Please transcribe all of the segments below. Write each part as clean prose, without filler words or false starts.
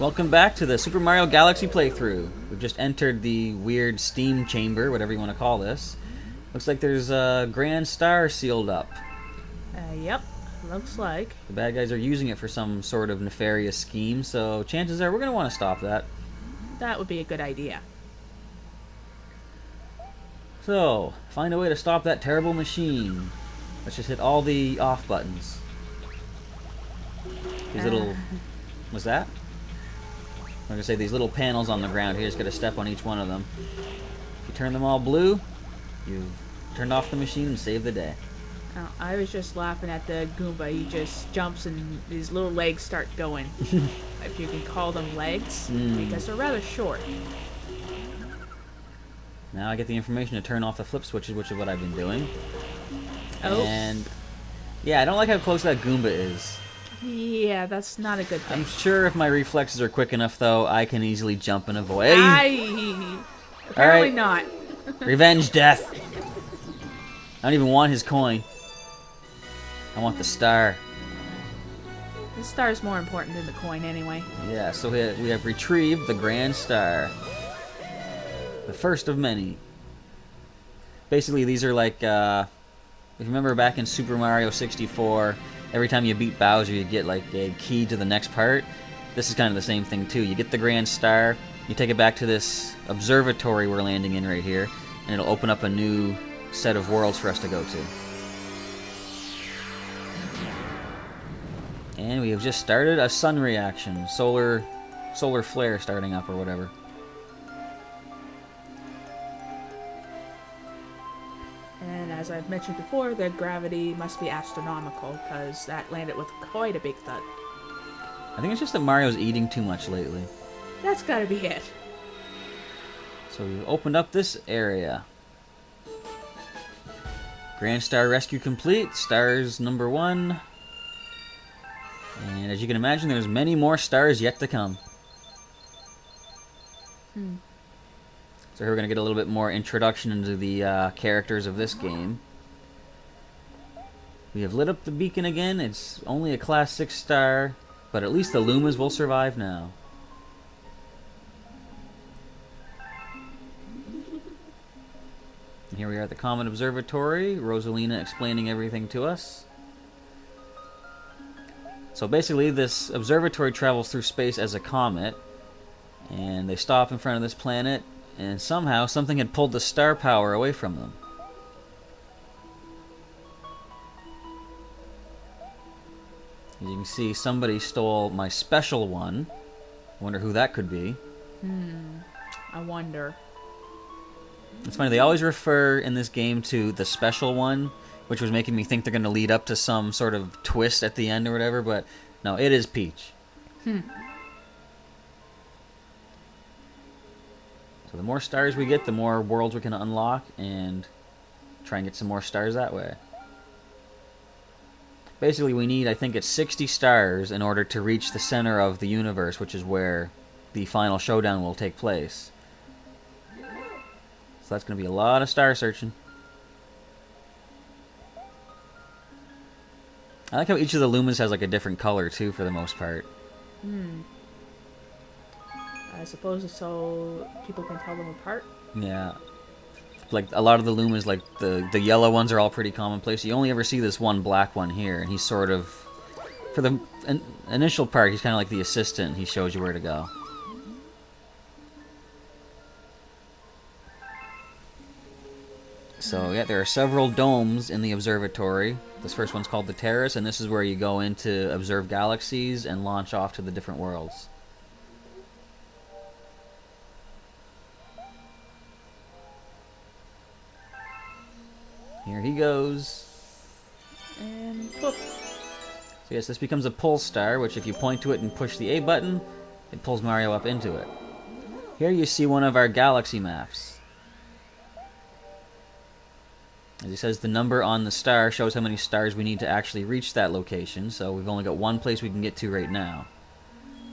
Welcome back to the Super Mario Galaxy playthrough. We've just entered the weird steam chamber, whatever you want to call this. Looks like there's a grand star sealed up. Yep, looks like. The bad guys are using it for some sort of nefarious scheme, so chances are we're going to want to stop that. That would be a good idea. So, find a way to stop that terrible machine. Let's just hit all the off buttons. These little... What's that? I'm going to say these little panels on the ground here, just got to step on each one of them. If you turn them all blue, you've turned off the machine and saved the day. Oh, I was just laughing at the Goomba. He just jumps and his little legs start going. If you can call them legs, because they're rather short. Now I get the information to turn off the flip switches, which is what I've been doing. Oh. And yeah, I don't like how close that Goomba is. Yeah, that's not a good thing. I'm sure if my reflexes are quick enough, though, I can easily jump and avoid. Apparently not. Revenge death. I don't even want his coin. I want the star. The star's more important than the coin anyway. Yeah, so we have retrieved the grand star. The first of many. Basically, these are like, if you remember back in Super Mario 64, every time you beat Bowser, you get like a key to the next part. This is kind of the same thing too. You get the grand star, you take it back to this observatory we're landing in right here, and it'll open up a new set of worlds for us to go to. And we have just started a sun reaction, solar flare starting up or whatever. And as I've mentioned before, the gravity must be astronomical, because that landed with quite a big thud. I think it's just that Mario's eating too much lately. That's gotta be it. So we've opened up this area. Grand Star Rescue complete. Stars number 1. And as you can imagine, there's many more stars yet to come. So here we're going to get a little bit more introduction into the characters of this game. We have lit up the beacon again. It's only a class 6 star, but at least the Lumas will survive now. And here we are at the Comet Observatory. Rosalina explaining everything to us. So basically, this observatory travels through space as a comet, and they stop in front of this planet, and somehow something had pulled the star power away from them. As you can see, somebody stole my special one. Wonder who that could be. I wonder. It's funny, they always refer in this game to the special one, which was making me think they're going to lead up to some sort of twist at the end or whatever, but no, it is Peach. So the more stars we get, the more worlds we can unlock, and try and get some more stars that way. Basically, we need, I think it's 60 stars in order to reach the center of the universe, which is where the final showdown will take place. So that's going to be a lot of star searching. I like how each of the Lumas has like a different color too, for the most part. I suppose it's so people can tell them apart. Yeah. Like a lot of the Lumas, like the yellow ones are all pretty commonplace. You only ever see this one black one here, and he's sort of, for the initial part, he's kind of like the assistant. He shows you where to go. So yeah, there are several domes in the observatory. This first one's called the Terrace, and this is where you go in to observe galaxies and launch off to the different worlds. Here he goes. And poof. So yes, this becomes a pull star, which if you point to it and push the A button, it pulls Mario up into it. Here you see one of our galaxy maps. As he says, the number on the star shows how many stars we need to actually reach that location, so we've only got one place we can get to right now.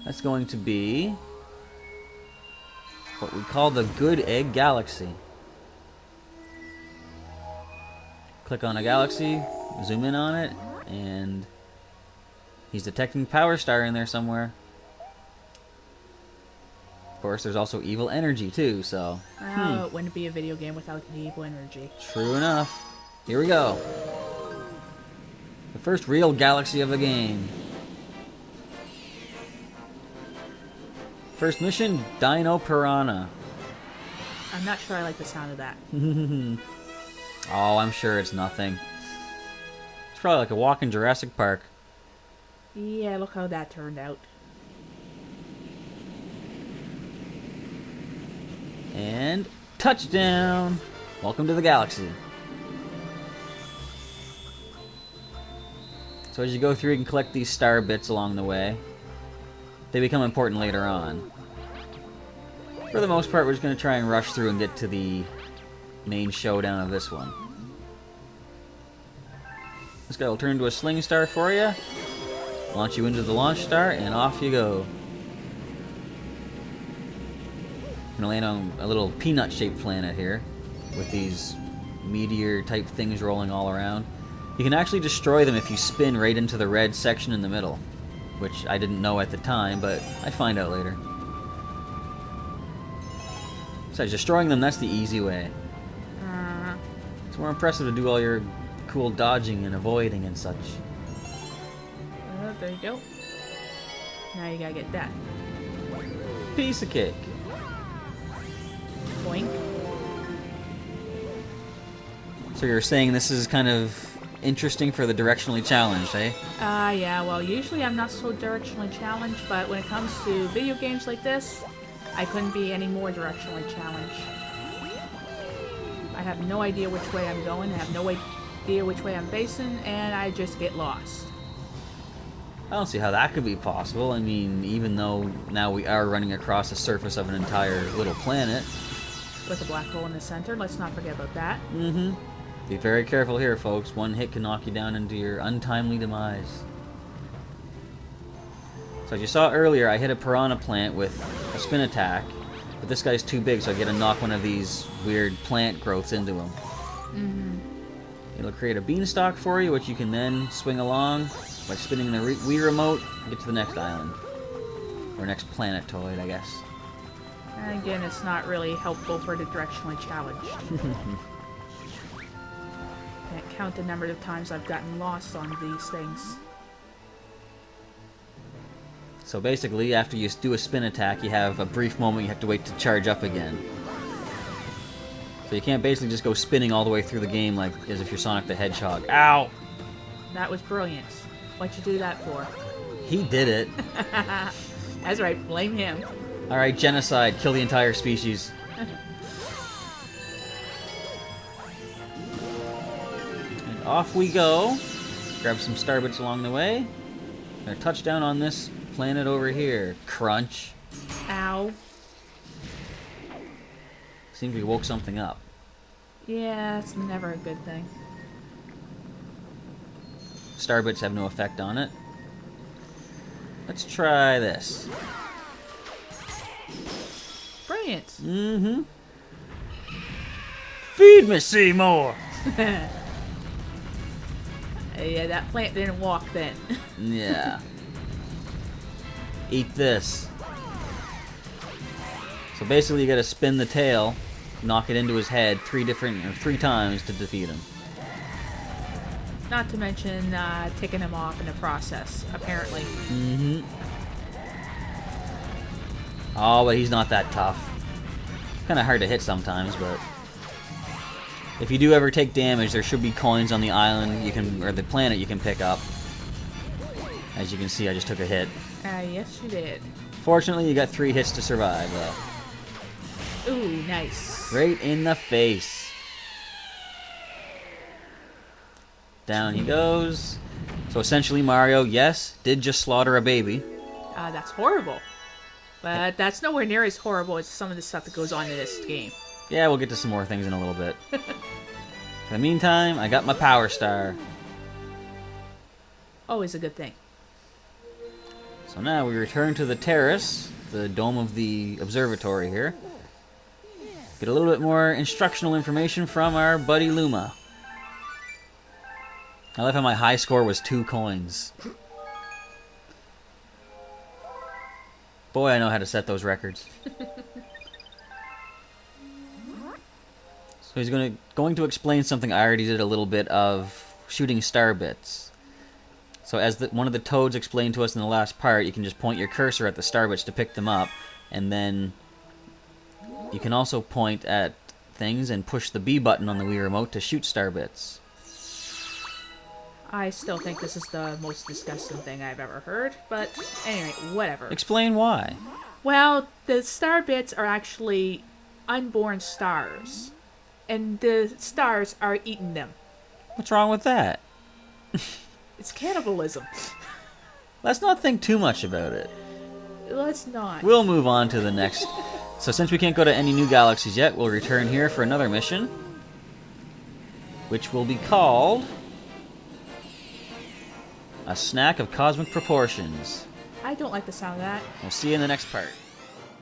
That's going to be what we call the Good Egg Galaxy. Click on a galaxy, zoom in on it, and he's detecting Power Star in there somewhere. course, there's also evil energy, too, so... It wouldn't be a video game without the evil energy. True enough. Here we go. The first real galaxy of the game. First mission, Dino Piranha. I'm not sure I like the sound of that. Oh, I'm sure it's nothing. It's probably like a walk in Jurassic Park. Yeah, look how that turned out. And touchdown! Welcome to the galaxy. So as you go through, you can collect these star bits along the way. They become important later on. For the most part, we're just going to try and rush through and get to the main showdown of this one. This guy will turn into a sling star for you, launch you into the launch star, and off you go. You're going to land on a little peanut-shaped planet here, with these meteor-type things rolling all around. You can actually destroy them if you spin right into the red section in the middle, which I didn't know at the time, but I find out later. Besides, destroying them, that's the easy way. It's more impressive to do all your cool dodging and avoiding and such. There you go. Now you gotta get that. Piece of cake. Boink. So you're saying this is kind of interesting for the directionally challenged, eh? Yeah, well, usually I'm not so directionally challenged, but when it comes to video games like this, I couldn't be any more directionally challenged. I have no idea which way I'm going, I have no idea which way I'm facing, and I just get lost. I don't see how that could be possible. I mean, even though now we are running across the surface of an entire little planet. With a black hole in the center, let's not forget about that. Mm-hmm. Be very careful here, folks. One hit can knock you down into your untimely demise. So as you saw earlier, I hit a piranha plant with a spin attack, but this guy's too big, so I get to knock one of these weird plant growths into him. Mm-hmm. It'll create a beanstalk for you, which you can then swing along by spinning the Wii remote and get to the next island. Or next planetoid, I guess. And again, it's not really helpful for the directionally challenged. Can't count the number of times I've gotten lost on these things. So basically, after you do a spin attack, you have a brief moment you have to wait to charge up again. So you can't basically just go spinning all the way through the game like as if you're Sonic the Hedgehog. Ow! That was brilliant. What'd you do that for? He did it. That's right, blame him. Alright, genocide. Kill the entire species. And off we go. Grab some star bits along the way. Gonna touch down on this planet over here. Crunch. Ow. Seems we woke something up. Yeah, it's never a good thing. Star bits have no effect on it. Let's try this. Brilliant. Mm-hmm. Feed me, Seymour! Yeah, that plant didn't walk then. Yeah. Eat this. So basically you gotta spin the tail, knock it into his head three times to defeat him. Not to mention ticking him off in the process, apparently. Mm-hmm. Oh, but he's not that tough. Kinda hard to hit sometimes, but if you do ever take damage, there should be coins on the island or the planet you can pick up. As you can see, I just took a hit. Yes, you did. Fortunately, you got 3 hits to survive, though. Ooh, nice. Right in the face. Down he goes. So essentially, Mario, yes, did just slaughter a baby. That's horrible. But that's nowhere near as horrible as some of the stuff that goes on in this game. Yeah, we'll get to some more things in a little bit. In the meantime, I got my power star. Always a good thing. So now we return to the terrace, the dome of the observatory here. Get a little bit more instructional information from our buddy Luma. I love how my high score was 2 coins. Boy, I know how to set those records. So he's going to explain something I already did a little bit of, shooting star bits. So as one of the toads explained to us in the last part, you can just point your cursor at the star bits to pick them up, and then you can also point at things and push the B button on the Wii Remote to shoot star bits. I still think this is the most disgusting thing I've ever heard, but anyway, whatever. Explain why. Well, the star bits are actually unborn stars, and the stars are eating them. What's wrong with that? It's cannibalism. Let's not think too much about it. Let's not. We'll move on to the next. So since we can't go to any new galaxies yet, we'll return here for another mission, which will be called A Snack of Cosmic Proportions. I don't like the sound of that. We'll see you in the next part.